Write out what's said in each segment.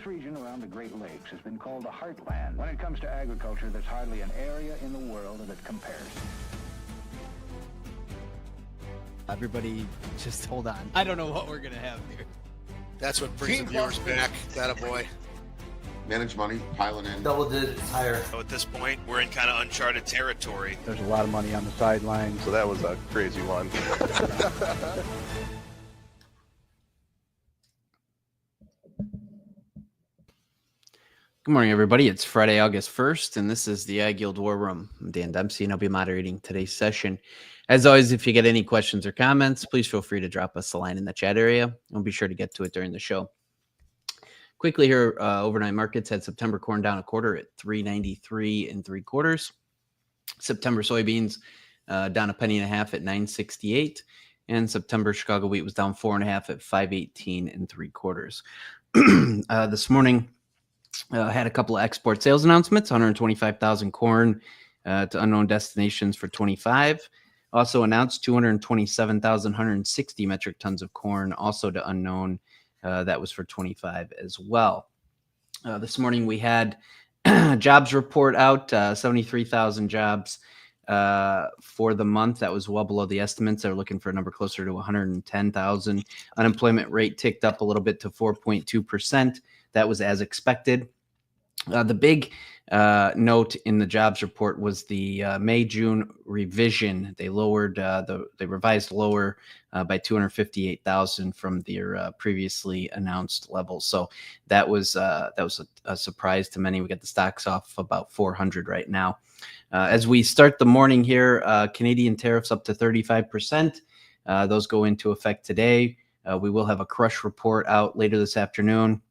This region around the Great Lakes has been called the heartland. When it comes to agriculture, there's hardly an area in the world that compares. Everybody, just hold on. I don't know what we're going to have here. That's what brings the viewers back. That a boy. Manage money, piling in. Double digits higher. So at this point, we're in kind of uncharted territory. There's a lot of money on the sidelines. So that was a crazy one. Good morning, everybody. It's Friday, August 1st, and this is the AgYield War Room. I'm Dan Dempsey, and I'll be moderating today's session. As always, if you get any questions or comments, please feel free to drop us a line in the chat area. We'll be sure to get to it during the show. Quickly here, overnight markets had September corn down a quarter at 393 3/4. September soybeans down a penny and a half at 968, and September Chicago wheat was down 4.5 at 518 3/4. This morning, had a couple of export sales announcements: 125,000 corn to unknown destinations for 25. Also announced 227,160 metric tons of corn, also to unknown. That was for 25 as well. This morning we had jobs report out, 73,000 jobs for the month. That was well below the estimates. They're looking for a number closer to 110,000. Unemployment rate ticked up a little bit to 4.2%. That was as expected. The big note in the jobs report was the May-June revision. They lowered they revised lower by 258,000 from their previously announced levels. So that was a surprise to many. We got the stocks off about 400 right now. As we start the morning here, Canadian tariffs up to 35%. Those go into effect today. We will have a crush report out later this afternoon.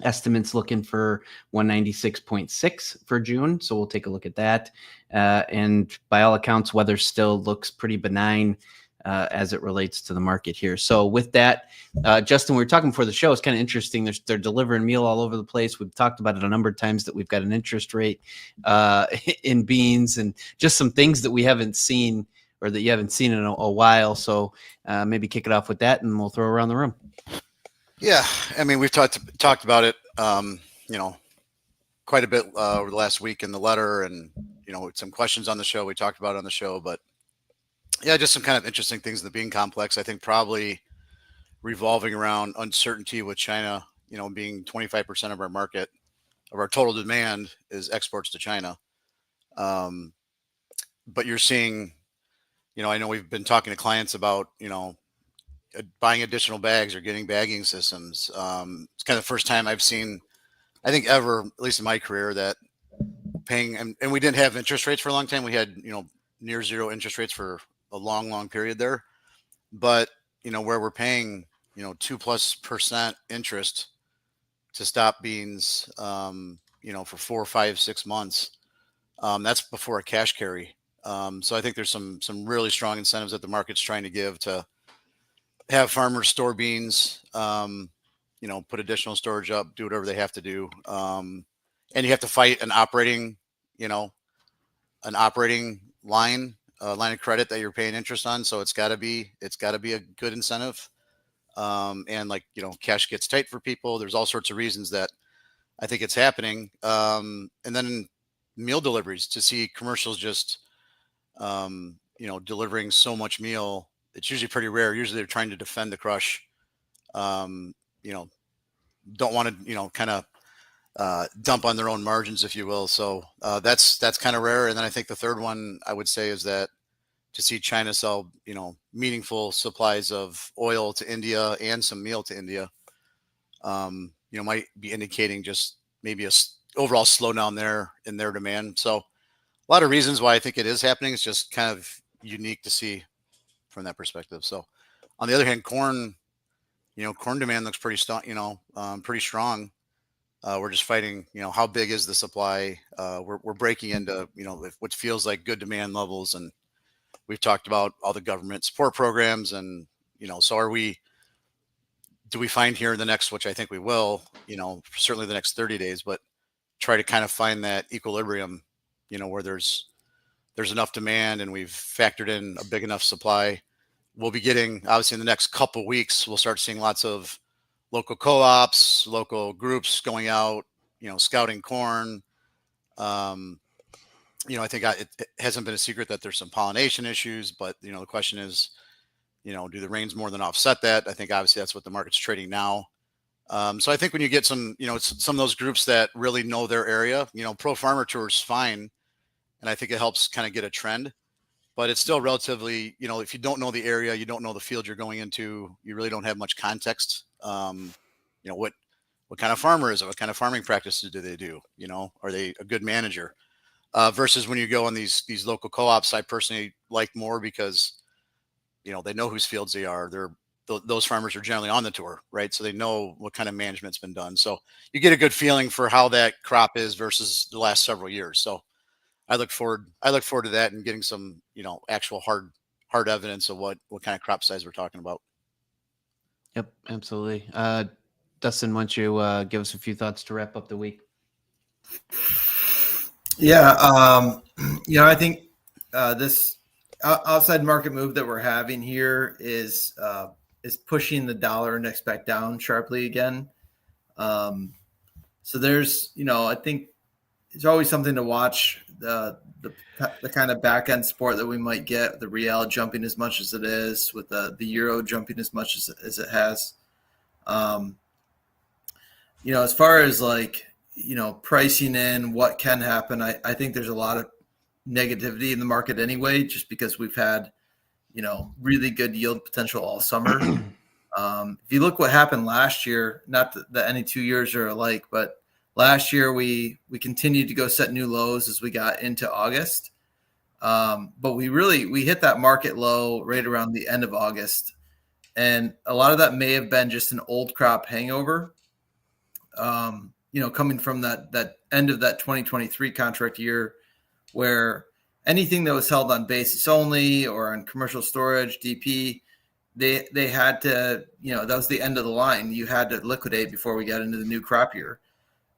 Estimates looking for 196.6 for June, so we'll take a look at that. And by all accounts, weather still looks pretty benign as it relates to the market here. So with that, Justin, we were talking before the show. It's kind of interesting. They're delivering meal all over the place. We've talked about it a number of times that we've got an interest rate in beans and just some things that we haven't seen or that you haven't seen in a while. So maybe kick it off with that, and we'll throw it around the room. Yeah, I mean, we've talked about it, quite a bit over the last week in the letter, and some questions on the show. We talked about it on the show, but yeah, just some kind of interesting things in the bean complex. I think probably revolving around uncertainty with China. Being 25% of our market, of our total demand, is exports to China. But you're seeing, I know we've been talking to clients about, buying additional bags or getting bagging systems. It's kind of the first time I've seen, I think ever, at least in my career, that paying, and we didn't have interest rates for a long time. We had, near zero interest rates for a long period there. But, where we're paying, 2+% interest to stop beans, for 4, 5, 6 months, that's before a cash carry. So I think there's some really strong incentives that the market's trying to give to have farmers store beans, put additional storage up, do whatever they have to do. And you have to fight an operating line of credit that you're paying interest on. So it's gotta be a good incentive. And cash gets tight for people. There's all sorts of reasons that I think it's happening. And then meal deliveries, to see commercials just, delivering so much meal. It's usually pretty rare. Usually they're trying to defend the crush. Don't want to, kind of dump on their own margins, if you will. So that's kind of rare. And then I think the third one I would say is that to see China sell, meaningful supplies of oil to India and some meal to India, might be indicating just maybe a overall slowdown there in their demand. So a lot of reasons why I think it is happening. It's just kind of unique to see from that perspective. So on the other hand, corn demand looks pretty strong. We're just fighting, how big is the supply? We're breaking into, what feels like good demand levels. And we've talked about all the government support programs and, so do we find here in the next, which I think we will, certainly the next 30 days, but try to kind of find that equilibrium, where there's enough demand and we've factored in a big enough supply. We'll be getting, obviously in the next couple of weeks, we'll start seeing lots of local co-ops, local groups going out, scouting corn. I think it hasn't been a secret that there's some pollination issues, but the question is, do the rains more than offset that? I think obviously that's what the market's trading now. So I think when you get some of those groups that really know their area, Pro Farmer Tour is fine, and I think it helps kind of get a trend. But it's still relatively, if you don't know the area, you don't know the field you're going into, you really don't have much context. What kind of farmer is it? What kind of farming practices do they do? Are they a good manager? Versus when you go on these local co-ops, I personally like more because, they know whose fields they are. Those farmers are generally on the tour, right? So they know what kind of management's been done. So you get a good feeling for how that crop is versus the last several years. So I look forward to that and getting some, actual hard evidence of what kind of crop size we're talking about. Yep, absolutely. Dustin, why don't you give us a few thoughts to wrap up the week? Yeah, I think this outside market move that we're having here is pushing the dollar index back down sharply again. So there's, I think it's always something to watch, the kind of back end support that we might get, the real jumping as much as it is, with the euro jumping as much as it has. As far as pricing in what can happen, I think there's a lot of negativity in the market anyway, just because we've had, really good yield potential all summer. If you look what happened last year, not that any 2 years are alike, but last year we continued to go set new lows as we got into August. But we hit that market low right around the end of August. And a lot of that may have been just an old crop hangover. Coming from that end of that 2023 contract year, where anything that was held on basis only or on commercial storage, DP, they had to, that was the end of the line. You had to liquidate before we got into the new crop year.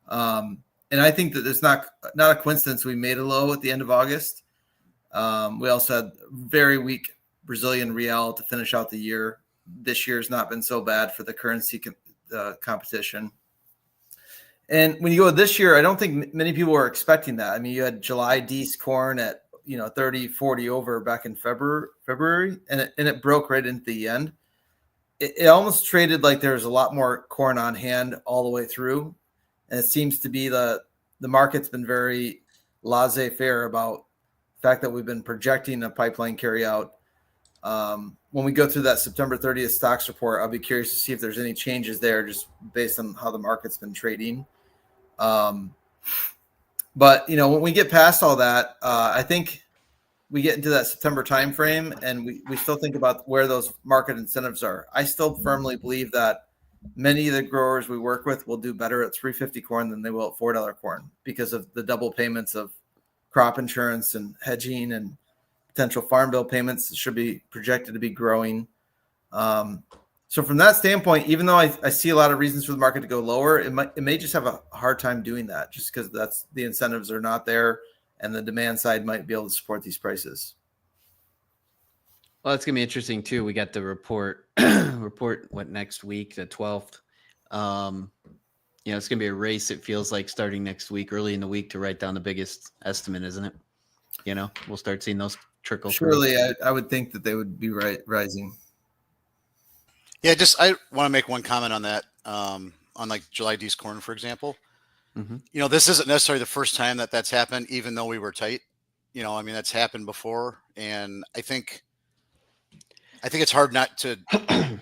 And I think that it's not a coincidence we made a low at the end of August. We also had very weak Brazilian real to finish out the year. This year has not been so bad for the currency competition. And when you go this year, I don't think many people were expecting that. I mean, you had July D's corn at 30, 40 over back in February, and it broke right into the end. It almost traded like there was a lot more corn on hand all the way through, and it seems to be the market's been very laissez-faire about the fact that we've been projecting a pipeline carry out. When we go through that September 30th stocks report, I'll be curious to see if there's any changes there, just based on how the market's been trading. But when we get past all that, I think we get into that September timeframe, and we still think about where those market incentives are. I still firmly believe that many of the growers we work with will do better at $3.50 corn than they will at $4 corn, because of the double payments of crop insurance and hedging, and potential farm bill payments should be projected to be growing. So from that standpoint, even though I see a lot of reasons for the market to go lower, it may just have a hard time doing that, just because the incentives are not there, and the demand side might be able to support these prices. Well, it's gonna be interesting too. We got the report next week, the 12th. It's gonna be a race. It feels like starting next week, early in the week, to write down the biggest estimate, isn't it? We'll start seeing those trickle. Surely, I would think that they would be rising. Yeah, I want to make one comment on that. On like July D's corn, for example. Mm-hmm. This isn't necessarily the first time that's happened, even though we were tight. That's happened before, and I think it's hard not to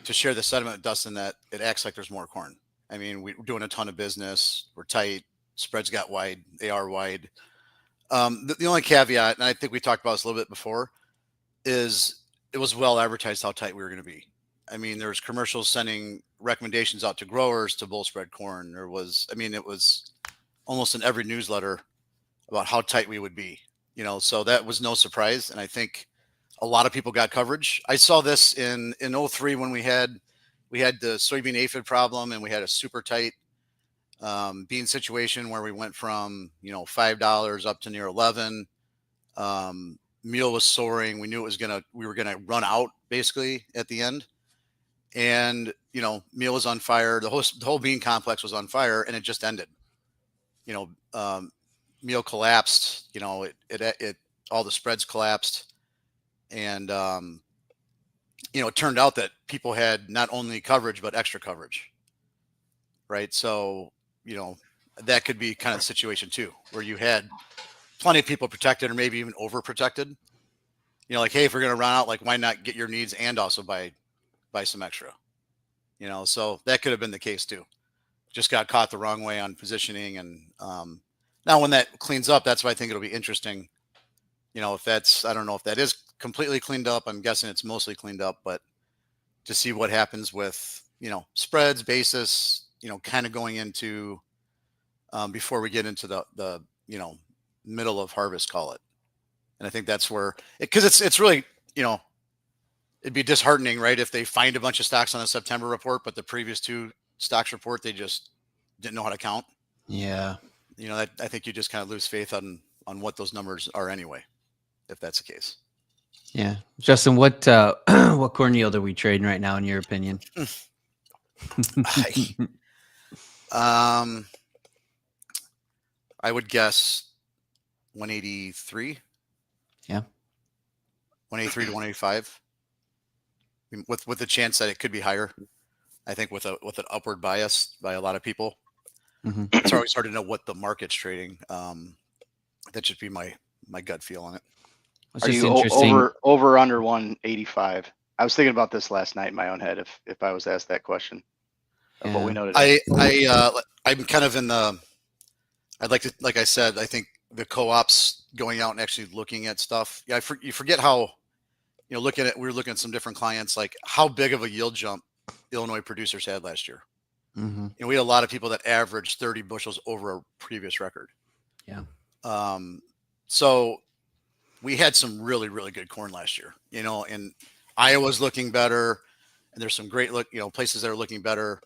share the sentiment, Dustin, that it acts like there's more corn. We're doing a ton of business. We're tight. Spreads got wide. They are wide. The only caveat, and I think we talked about this a little bit before, is it was well advertised how tight we were going to be. There's commercials sending recommendations out to growers to bull spread corn. It was almost in every newsletter about how tight we would be, so that was no surprise. And I think a lot of people got coverage. I saw this in 03 when we had the soybean aphid problem, and we had a super tight bean situation where we went from, $5 up to near 11. Meal was soaring. We knew we were going to run out basically at the end. and meal was on fire. The whole bean complex was on fire, and it just ended. Meal collapsed. It all the spreads collapsed, and it turned out that people had not only coverage but extra coverage, right? So that could be kind of the situation too, where you had plenty of people protected or maybe even overprotected. Like, hey, if we're going to run out, like, why not get your needs and also buy some extra? So that could have been the case too. Just got caught the wrong way on positioning. And now when that cleans up, that's why I think it'll be interesting. If I don't know if that is completely cleaned up. I'm guessing it's mostly cleaned up, but to see what happens with, spreads, basis, kind of going into before we get into the middle of harvest, call it. And I think that's where, because it's really, it'd be disheartening, right? If they find a bunch of stocks on the September report, but the previous 2 stocks report, they just didn't know how to count. Yeah. I think you just kind of lose faith on what those numbers are anyway, if that's the case. Yeah. Justin, what corn yield are we trading right now in your opinion? I would guess 183. Yeah. 183 to 185. With the chance that it could be higher. I think with an upward bias by a lot of people. Mm-hmm. It's always hard to know what the market's trading. That should be my gut feel on it. It's Are just you interesting. over or under 185? I was thinking about this last night in my own head. If I was asked that question, of what we know today. I'm kind of in the. I'd like to, like I said, I think the co-ops going out and actually looking at stuff. Yeah, you forget how, we were looking at some different clients, like how big of a yield jump Illinois producers had last year. Mm-hmm. And we had a lot of people that averaged 30 bushels over a previous record. Yeah. So we had some really, really good corn last year, and Iowa's looking better, and there's some great places that are looking better.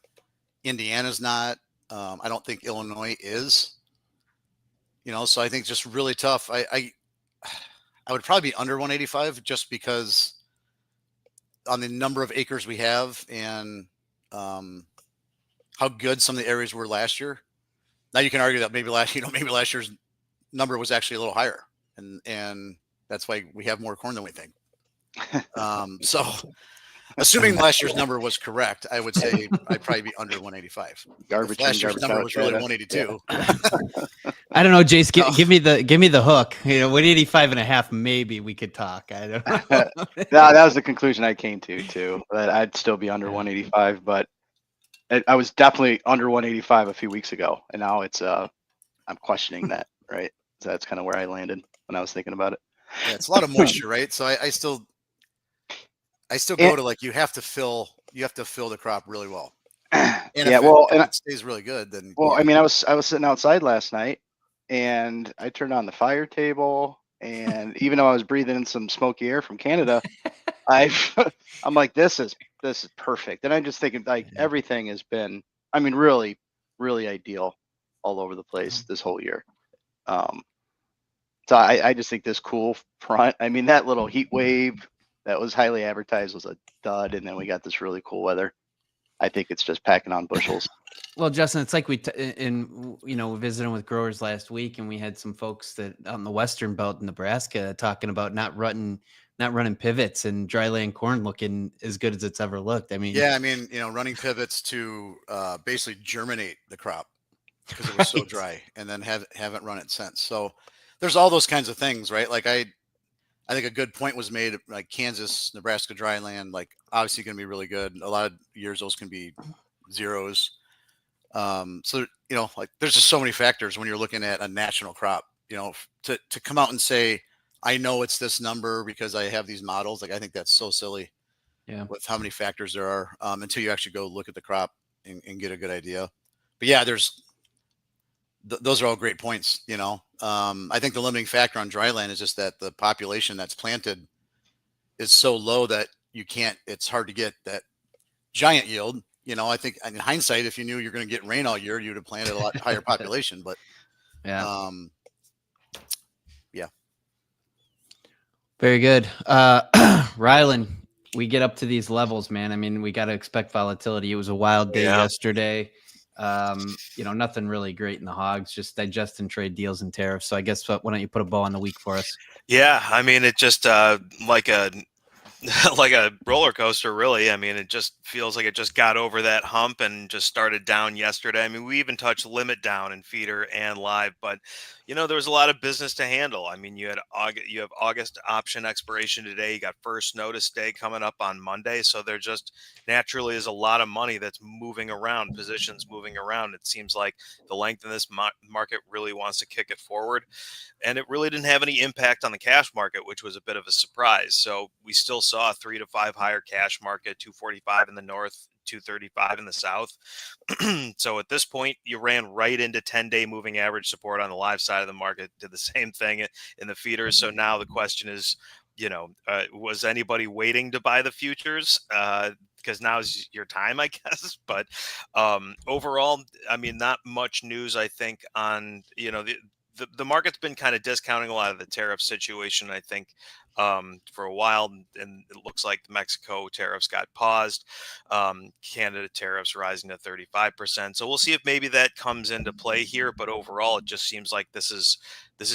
Indiana's not. I don't think Illinois is. So I think it's just really tough. I would probably be under 185 just because on the number of acres we have and how good some of the areas were last year. Now you can argue that maybe last year's number was actually a little higher, and that's why we have more corn than we think. So assuming last year's number was correct, I would say I'd probably be under 185. Garbage. Last year's number was really 182. I don't know, Jace. Give me the hook. 185.5. Maybe we could talk. I don't know. No, that was the conclusion I came to too. That I'd still be under 185, but I was definitely under 185 a few weeks ago, and now it's I'm questioning that. Right. So that's kind of where I landed when I was thinking about it. Yeah, it's a lot of moisture, right? So I still go to, like, you have to fill the crop really well. And yeah, if it stays really good, then I mean, I was sitting outside last night, and I turned on the fire table, and even though I was breathing in some smoky air from Canada, I'm like, this is perfect. And I'm just thinking, like, everything has been, I mean, really, really ideal all over the place this whole year. So I just think this cool front, I mean, that little heat wave that was highly advertised was a dud, and then we got this really cool weather. I think it's just packing on bushels. Well, Justin, it's like we visiting with growers last week, and we had some folks that on the western belt in Nebraska talking about not running pivots and dryland corn looking as good as it's ever looked. I mean, running pivots to basically germinate the crop because it was so dry, and then haven't run it since. So there's all those kinds of things, right? Like I think a good point was made, like Kansas, Nebraska dryland, like obviously going to be really good. A lot of years those can be zeros. So, like there's just so many factors when you're looking at a national crop, to come out and say, I know it's this number because I have these models. Like, I think that's so silly. Yeah. With how many factors there are, until you actually go look at the crop and get a good idea. But yeah, those are all great points. I think the limiting factor on dryland is just that the population that's planted is so low that it's hard to get that giant yield. I think in hindsight, if you knew you're going to get rain all year, you'd have planted a lot higher population, but yeah. Very good. Rylan, we get up to these levels, man, I mean, we got to expect volatility. It was a wild day yesterday. Nothing really great in the hogs, just digest and trade deals and tariffs. So I guess why don't you put a bow on the week for us? Yeah, I mean, it just like a like a roller coaster, really. I mean, it just feels like it just got over that hump and just started down yesterday. I mean, we even touched limit down in feeder and live, but there was a lot of business to handle. I mean, you have August option expiration today. You got first notice day coming up on Monday, so there just naturally is a lot of money that's moving around, positions moving around. It seems like the length in this market really wants to kick it forward. And it really didn't have any impact on the cash market, which was a bit of a surprise. So we still saw a 3 to 5 higher cash market, 245 in the north, 235 in the south. So at this point, you ran right into 10-day moving average support on the live side of the market, did the same thing in the feeders. So now the question is, was anybody waiting to buy the futures? Because now is your time, I guess. But overall, I mean, not much news, I think, on, the market's been kind of discounting a lot of the tariff situation, I think, for a while, and it looks like the Mexico tariffs got paused. Canada tariffs rising to 35%. So we'll see if maybe that comes into play here. But overall, it just seems like this is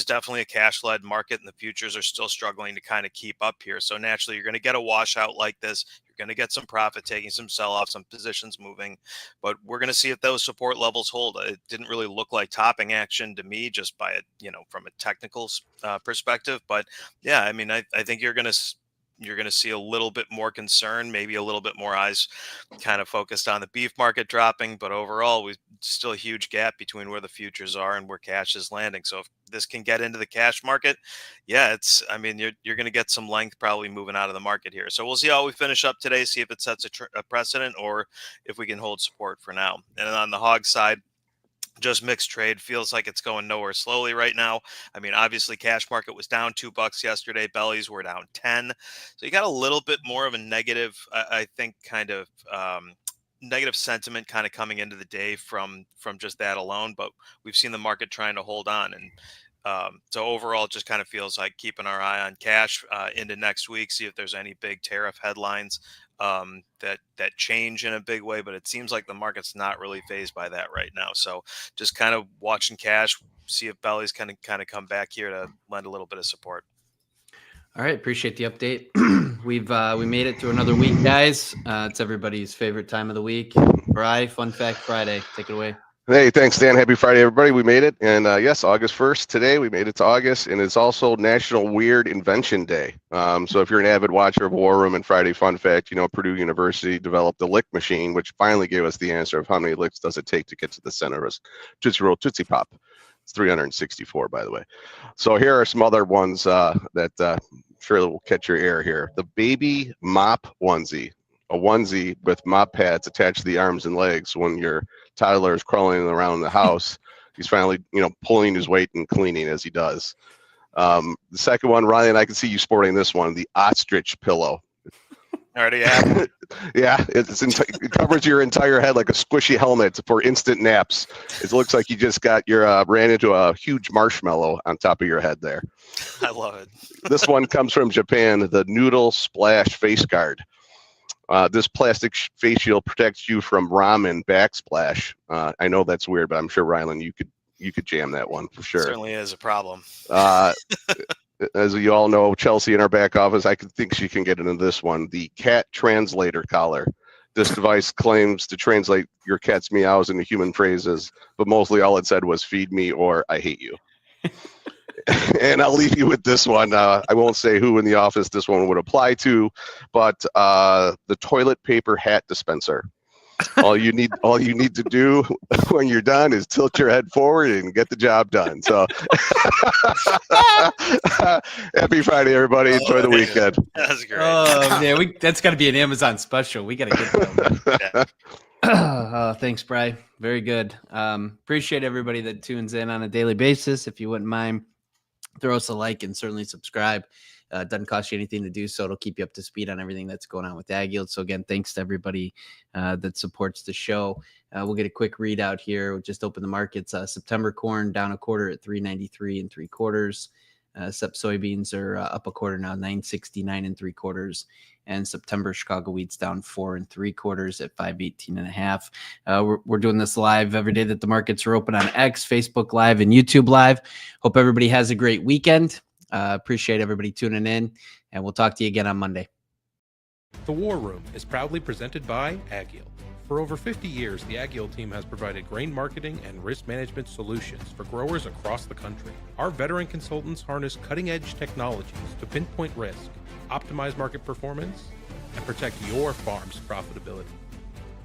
definitely a cash-led market, and the futures are still struggling to kind of keep up here. So naturally, you're going to get a washout like this. You're going to get some profit taking, some sell-off, some positions moving, but we're going to see if those support levels hold. It didn't really look like topping action to me, just by it, from a technical perspective. But yeah, I mean, I think you're going to see a little bit more concern, maybe a little bit more eyes kind of focused on the beef market dropping, but overall, we still a huge gap between where the futures are and where cash is landing. So if this can get into the cash market, yeah, you're going to get some length probably moving out of the market here. So we'll see how we finish up today, see if it sets a precedent or if we can hold support for now. And then on the hog side, just mixed trade, feels like it's going nowhere slowly right now. I mean, obviously cash market was down $2 yesterday. Bellies were down 10. So you got a little bit more of a negative, I think, kind of negative sentiment kind of coming into the day from just that alone. But we've seen the market trying to hold on. And so overall, it just kind of feels like keeping our eye on cash into next week, see if there's any big tariff headlines that change in a big way, but it seems like the market's not really fazed by that right now. So just kind of watching cash, see if bellies kind of come back here to lend a little bit of support. All right, appreciate the update. We made it through another week, guys. It's everybody's favorite time of the week. Bri, Fun Fact Friday, take it away. Hey, thanks, Dan. Happy Friday, everybody. We made it. And yes, August 1st today, we made it to August. And it's also National Weird Invention Day. So if you're an avid watcher of War Room and Friday Fun Fact, Purdue University developed the lick machine, which finally gave us the answer of how many licks does it take to get to the center of a Tootsie Roll Tootsie Pop. It's 364, by the way. So here are some other ones that surely will catch your ear here. The baby mop onesie. A onesie with mop pads attached to the arms and legs when your toddler is crawling around the house. He's finally, pulling his weight and cleaning as he does. The second one, Ryan, I can see you sporting this one, the ostrich pillow. Already have. Yeah, it covers your entire head like a squishy helmet for instant naps. It looks like you just ran into a huge marshmallow on top of your head there. I love it. This one comes from Japan, the Noodle Splash Face Guard. This plastic face shield protects you from ramen backsplash. I know that's weird, but I'm sure, Rylan, you could jam that one for sure. Certainly is a problem. As you all know, Chelsea in our back office, I think she can get into this one. The cat translator collar. This device claims to translate your cat's meows into human phrases, but mostly all it said was "feed me" or "I hate you." And I'll leave you with this one. I won't say who in the office this one would apply to, but the toilet paper hat dispenser. All you need to do when you're done is tilt your head forward and get the job done. So happy Friday, everybody. Enjoy the weekend. That's great. Oh, yeah, that's got to be an Amazon special. We got to get that. Thanks, Bri. Very good. Appreciate everybody that tunes in on a daily basis. If you wouldn't mind, throw us a like and certainly subscribe. Doesn't cost you anything to do so. It'll keep you up to speed on everything that's going on with AgYield. So again, thanks to everybody that supports the show. We'll get a quick readout here. We'll just open the markets. September corn down a quarter at 393 3/4. except soybeans are up a quarter now, 969 3/4, and September Chicago wheat's down 4 3/4 at 518.5. We're doing this live every day that the markets are open on X, Facebook Live, and YouTube Live. Hope everybody has a great weekend. Appreciate everybody tuning in, and we'll talk to you again on Monday. The War Room is proudly presented by AgYield. For over 50 years, the AgYield team has provided grain marketing and risk management solutions for growers across the country. Our veteran consultants harness cutting-edge technologies to pinpoint risk, optimize market performance, and protect your farm's profitability.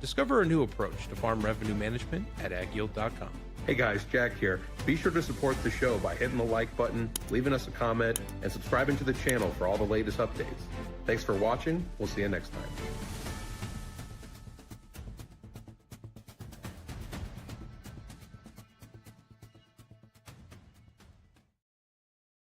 Discover a new approach to farm revenue management at agyield.com. Hey guys, Jack here. Be sure to support the show by hitting the like button, leaving us a comment, and subscribing to the channel for all the latest updates. Thanks for watching. We'll see you next time.